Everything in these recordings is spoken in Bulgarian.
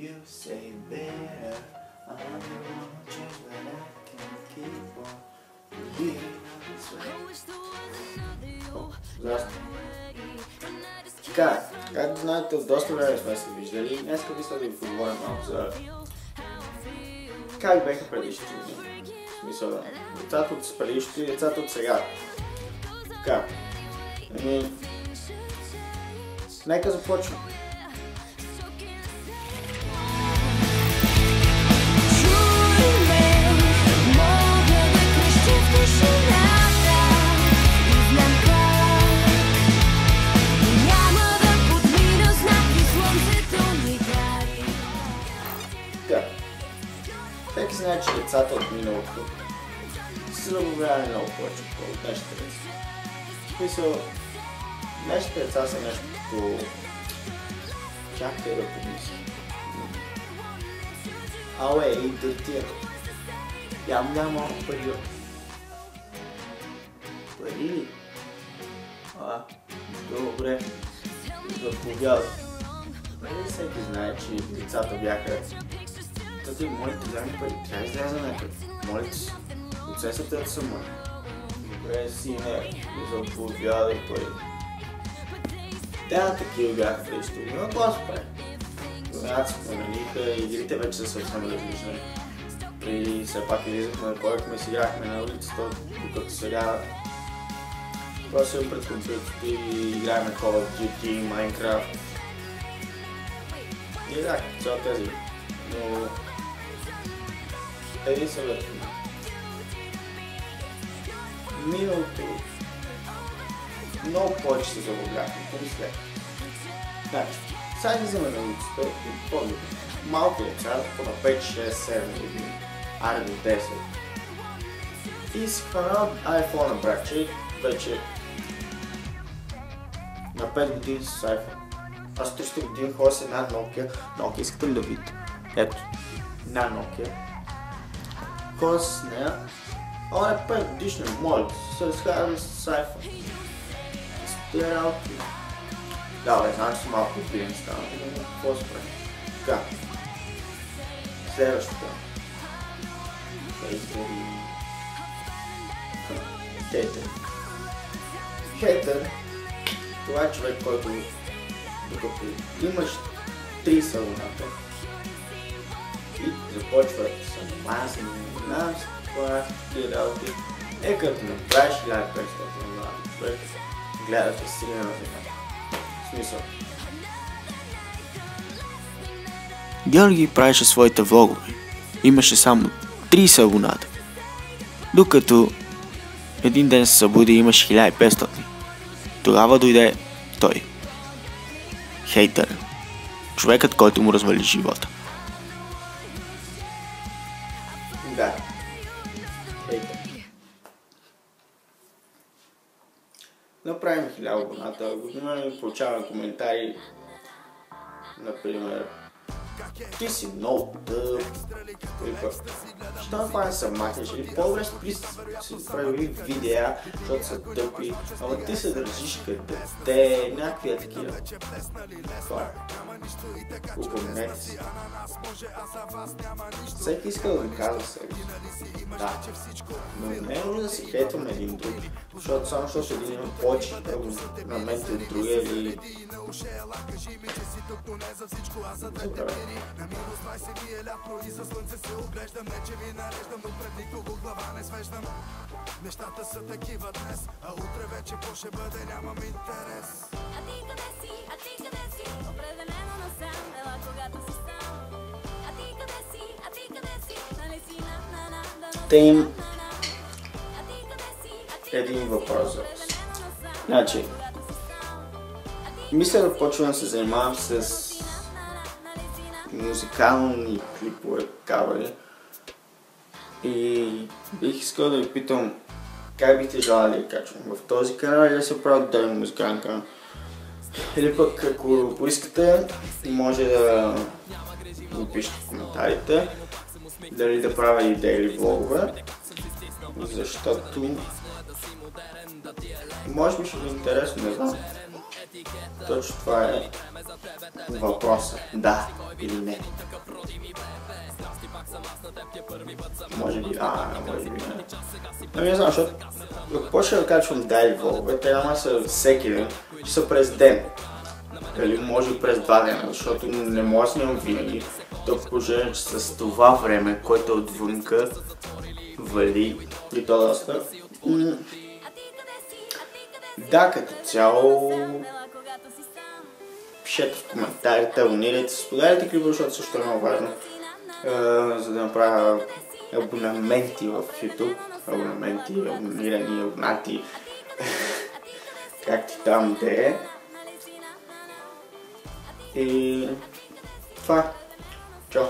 You say better, I'm the one who changed, but I can't keep on living this way. Здрасти. Така, както знаете, от доста време сме се виждали. Днеска мисля да ви поговорим малко за как беха предишните години. В смисъл, децата от предишните и децата от сега. Така, нека започваме. Всеки знае, че децата от миналото са забавлявали много повече от днешните деца. В смисъл, днешните деца са нещо като... Чакай да помисля. Ауе, и дъртия. Няма малко пари. Пари ли? Добре. Заповядай. Добре, всеки знае, че децата бяха... Тати, молите, дай ми пари, трябва да изляза някъде. Молите си. Отсесата да са моли. Добре, сине, заповядай пари. Те такива бяха в история, но какво се прави? Когато се промениха, игрите вече са съвсем различни. И все пак излизахме, ходихме, си играхме на улицата, докато сега просто пред компютрите и играем Call of Duty, Minecraft. И да, цял тези. Но... Един съвет. Миналото много повече се забавлявахме, помислете. Значи, сега излизаме на улицата и по-добре. Малки деца, по на 5, 6, 7 години, аре до 10. И си хванал iPhone-а, братче, вече на 5 години с iPhone. Аз 300 години ходя с една Nokia. Nokia, искате ли да видите? Ето, една Nokia. Ходя с нея. Он е 5 годишна, моля, се разхарва с iPhone. Стоя работи. Да, бе, знам, че съм малко отбилен стана, но какво се прави? Така. Следващата. Хейтър. Хейтър. Това е човек, който докато имаш 3 салоната и започва да се мазни, знам си това, тия работи. Като направиш 1500 на човек, гледа да се срине на земята. В смисъл. Георги правеше своите влогове. Имаше само 30 абоната. Докато един ден се събуди и имаш 1500. Тогава дойде той. Хейтър. Човекът, който му развали живота. Да. Хейтър. Направим 1000 абоната, и получаваме коментари. Например, ти си много тъп, или пък, що направим се махнеш, или по-добре си прави видеа, защото са тъпи, ама ти се държиш като те, някакви такива. Това упомнете си. Всеки иска да доказва себе си. Да, но не е нужно да се хейтваме един друг, защото само защото един има повече на мен от другия или... Добре. Нещата са такива днес, а утре вече какво ще бъде, нямам интерес. А ти къде си, а ти къде си, определено насам, ела когато си сам. А ти къде си, а ти къде си, нали си на. Тим, един въпрос за вас. Значи, мисля да почвам да се занимавам с музикални клипове, кавери. И бих искал да ви питам как бихте желали да качвам в този канал или да се правя отделен музикален канал. Или пък ако поискате, може да го пишете в коментарите дали да правя и дейли влогове, защото може би ще ви е интересно, не знам. Точно това е въпроса да или не. Може би може би не. Но не знам, защото ако почна да качвам дали влогове, трябва са всеки ден, че са през ден. Или може през 2 дена, защото не мога да снимам винаги. Тук положение, че с това време, което е отвънка, вали и то доста. Да, като цяло пишете в коментарите, абонирайте се, споделяйте клипа, защото също е много важно, за да направя абонаменти в YouTube, абонаменти, абонирани, абонати, както там да е. И това. Чао!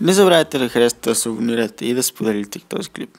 Не забравяйте да харесате, да се абонирате и да споделите този клип.